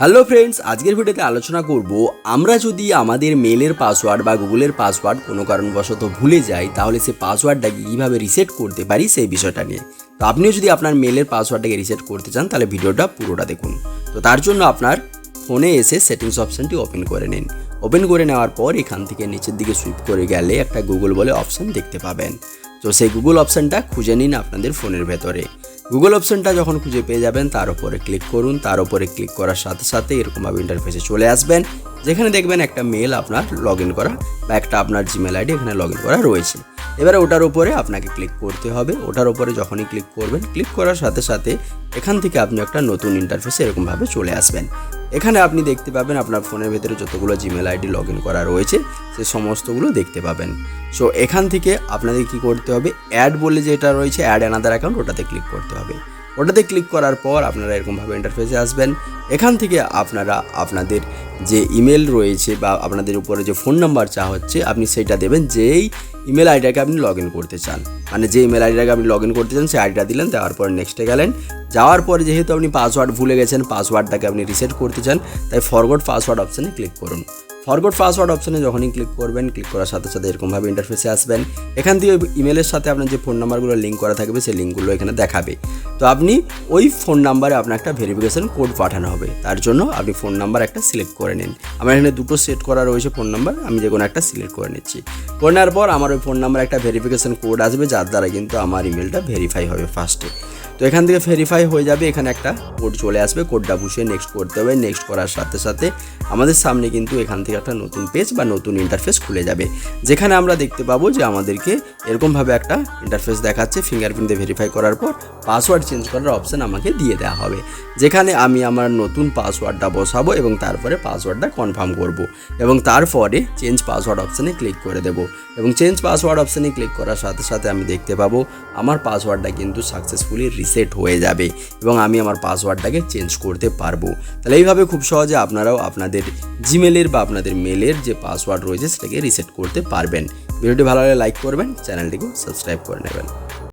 Hello friends, আজকের ভিডিওতে আলোচনা করব আমরা যদি আমাদের মেলের পাসওয়ার্ড বা গুগলের পাসওয়ার্ড কোনো কারণবশত ভুলে যাই তাহলে সেই পাসওয়ার্ডটাকে কীভাবে রিসেট করতে পারি সেই বিষয়টা নিয়ে। তো আপনিও যদি আপনার মেলের পাসওয়ার্ডটাকে রিসেট করতে চান তাহলে ভিডিওটা পুরোটা দেখুন। তো তার জন্য আপনার ফোনে এসে সেটিংস অপশানটি ওপেন করে নিন। ওপেন করে নেওয়ার পর এখান থেকে নিচের দিকে সুইপ করে গেলে একটা গুগল বলে অপশান দেখতে পাবেন। তো সেই গুগল অপশানটা খুঁজে নিন আপনাদের ফোনের ভেতরে। গুগল অপশানটা যখন খুঁজে পেয়ে যাবেন তার উপরে ক্লিক করুন। তার উপরে ক্লিক করার সাথে সাথে এরকমভাবে ইন্টারফেসে চলে আসবেন, যেখানে দেখবেন একটা মেল আপনার লগ ইন করা বা একটা আপনার জিমেল আইডি এখানে লগ ইন করা রয়েছে। এবারে ওটার উপরে আপনাকে ক্লিক করতে হবে। ওটার উপরে যখনই ক্লিক করবেন, ক্লিক করার সাথে সাথে এখান থেকে আপনি একটা নতুন ইন্টারফেসে এরকমভাবে চলে আসবেন। এখানে আপনি দেখতে পাবেন আপনার ফোনের ভেতরে যতগুলো জিমেল আইডি লগ ইন করা রয়েছে সে সমস্তগুলো দেখতে পাবেন। সো এখান থেকে আপনাদের কি করতে হবে, অ্যাড বলে যেটা রয়েছে অ্যাড অ্যানাদার অ্যাকাউন্ট, ওটাতে ক্লিক করতে হবে। ওটাতে ক্লিক করার পর আপনারা এরকমভাবে ইন্টারফেসে আসবেন। এখান থেকে আপনারা আপনাদের যে ইমেল রয়েছে বা আপনাদের উপরে যে ফোন নাম্বার চাওয়া হচ্ছে আপনি সেইটা দেবেন, যেই ইমেল আইডিটাকে আপনি লগ ইন করতে চান। মানে যে ইমেল আইডিটাকে আপনি লগ ইন করতে চান সেই আইডিটা দিলেন, দেওয়ার পর নেক্সটে গেলেন। যাওয়ার পর যেহেতু আপনি পাসওয়ার্ড ভুলে গেছেন, পাসওয়ার্ডটাকে আপনি রিসেট করতে চান, তাই ফরগট পাসওয়ার্ড অপশানে ক্লিক করুন। ফরগট পাসওয়ার্ড অপশানে যখনই ক্লিক করবেন, ক্লিক করার সাথে সাথে এরকমভাবে ইন্টারফেসে আসবেন। এখান থেকে ইমেলের সাথে আপনার যে ফোন নাম্বারগুলো লিঙ্ক করা থাকবে সেই লিঙ্কগুলো এখানে দেখাবে। তো আপনি ওই ফোন নাম্বারে আপনার একটা ভেরিফিকেশন কোড পাঠানো হবে। তার জন্য আপনি ফোন নাম্বার একটা সিলেক্ট করে নিন। আমার এখানে দুটো সেট করা রয়েছে ফোন নাম্বার, আমি যে কোনো একটা সিলেক্ট করে নিচ্ছি। করে নেওয়ার পর আমার ওই ফোন নাম্বার একটা ভেরিফিকেশন কোড আসবে, যার দ্বারা কিন্তু আমার ইমেলটা ভেরিফাই হবে ফার্স্টে। তো এখান থেকে ভেরিফাই হয়ে যাবে, এখানে একটা কোড চলে আসবে, কোডটা বসিয়ে নেক্সট করতে হবে। নেক্সট করার সাথে সাথে আমাদের সামনে কিন্তু এখান থেকে একটা নতুন পেজ বা নতুন ইন্টারফেস খুলে যাবে, যেখানে আমরা দেখতে পাবো যে আমাদেরকে এরকমভাবে একটা ইন্টারফেস দেখাচ্ছে। ফিঙ্গারপ্রিন্টে ভেরিফাই করার পর পাসওয়ার্ড চেঞ্জ করার অপশান আমাকে দিয়ে দেওয়া হবে, যেখানে আমি আমার নতুন পাসওয়ার্ডটা বসাবো এবং তারপরে পাসওয়ার্ডটা কনফার্ম করব এবং তারপরে চেঞ্জ পাসওয়ার্ড অপশানে ক্লিক করে দেবো। এবং চেঞ্জ পাসওয়ার্ড অপশানে ক্লিক করার সাথে সাথে আমি দেখতে পাবো আমার পাসওয়ার্ডটা কিন্তু সাকসেসফুলি রিসেট হয়ে যাবে এবং আমি আমার পাসওয়ার্ডটাকে চেঞ্জ করতে পারবো। তাহলে এইভাবে খুব সহজে আপনারাও আপনাদের জিমেলের বা আপনাদের মেলের যে পাসওয়ার্ড রয়েছে সেটাকে রিসেট করতে পারবেন। ভিডিওটি ভালো লাগলে লাইক করবেন, চ্যানেলটিকে সাবস্ক্রাইব করে নেবেন।